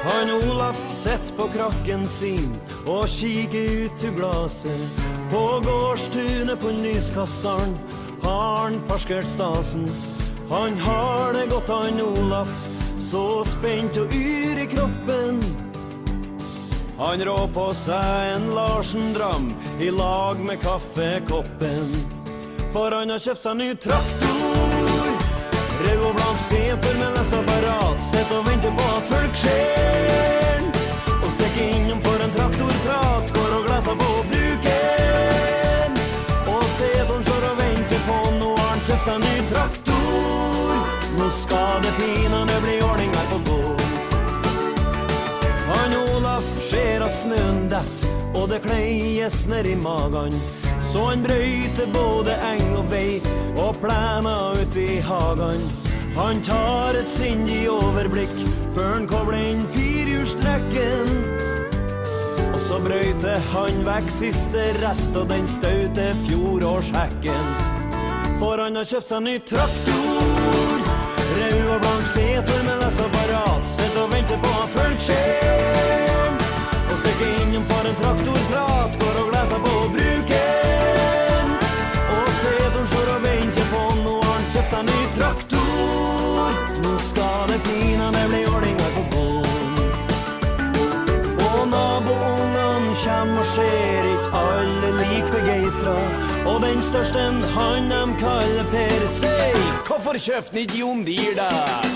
Han Olaf sett på krakken sin og kikker ut til glaset. På gårdstunet på lyskasteren har han parskert stasen. Han har det godt, han Olaf, så spent og yr i kroppen. Han rå på seg en Larsen-dram i lag med kaffekoppen. For han har kjøpt seg ny traktor, rød og blank seter med lesapparat. Sett og venter på at folk ser og stikker innom for en traktorprat. Går og glasser på bruken, og setoren står og venter på. Nå har han kjøpt seg ny traktor, nå skal det pinane bli ordning her på gård. Han Olaf ser at snøen dett, og det kleies ned i magen. Så han brøyter både eng og vei og plena ut i hagen. Han tar et sindig overblikk før han kobler inn firehjulstrekken. Og så brøyter han vekk siste rest og den staute fjorårshekken. For han har kjøpt seg ny traktor, rød og blank seter med lesapparat. Sett og venter på at folk ser og stikker innom for en traktorprat. Går og glasser på bruken, og setoren står og venter på. Nå har han kjøpt seg ny traktor, nå skal det pinane bli ordning her på gården. Og naboungene kommer og ser ikke alle lik begeistra. Og den største han de kaller Per, sier: hvorfor kjøpte ni Jon Dier der?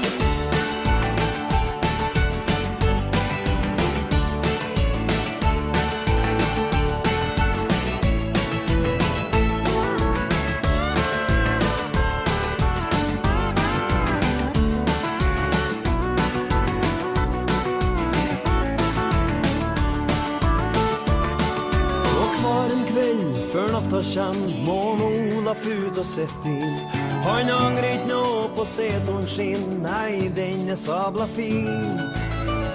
Før natta kjem, må Olaf ut og sett inn. Han angrer ikke nå på setoren sin, nei, den er sabla fin.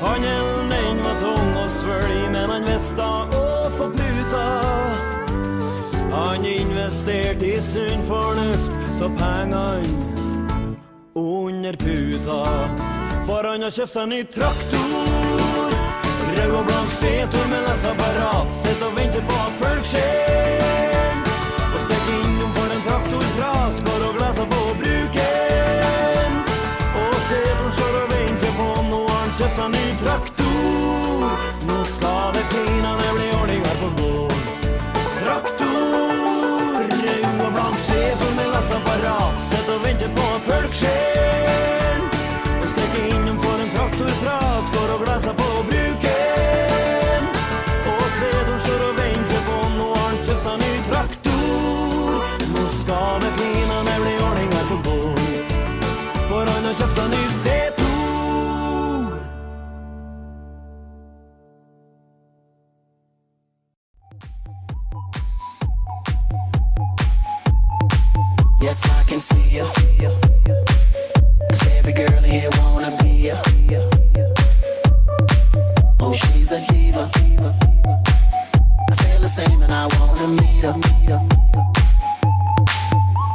Handelen den var tung og svølg, men han visste å få pluta. Han investerte i sunn fornuft, ta pengene under puta. For han har kjøpt seg ny traktor, rød og blank setor med lesapparat. Sett og venter på at folk ser og stikker innom for en traktorprat. Går og glasser på bruken, og setoren står og venter på. Nå har han kjøpt seg ny traktor, nå skal det pinane bli ordning her på gård. Traktor, rød og blank setor med lesapparat. Sett og venter på at folk ser og stikker innom for en traktorprat. Går og glasser på bruken, og setoren står og venter på. Nå har han kjøpt seg ny traktor, nå skal det pinane bli ordning her på gård. For han har kjøpt seg ny setor. Yes, I can see you, 'cause every girl here wanna be you. Oh, she's a diva, I feel the same and I wanna meet her.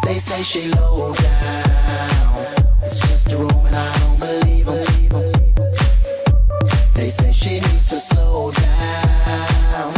They say she low down, it's just a rumor and I don't believe them. They say she needs to slow down,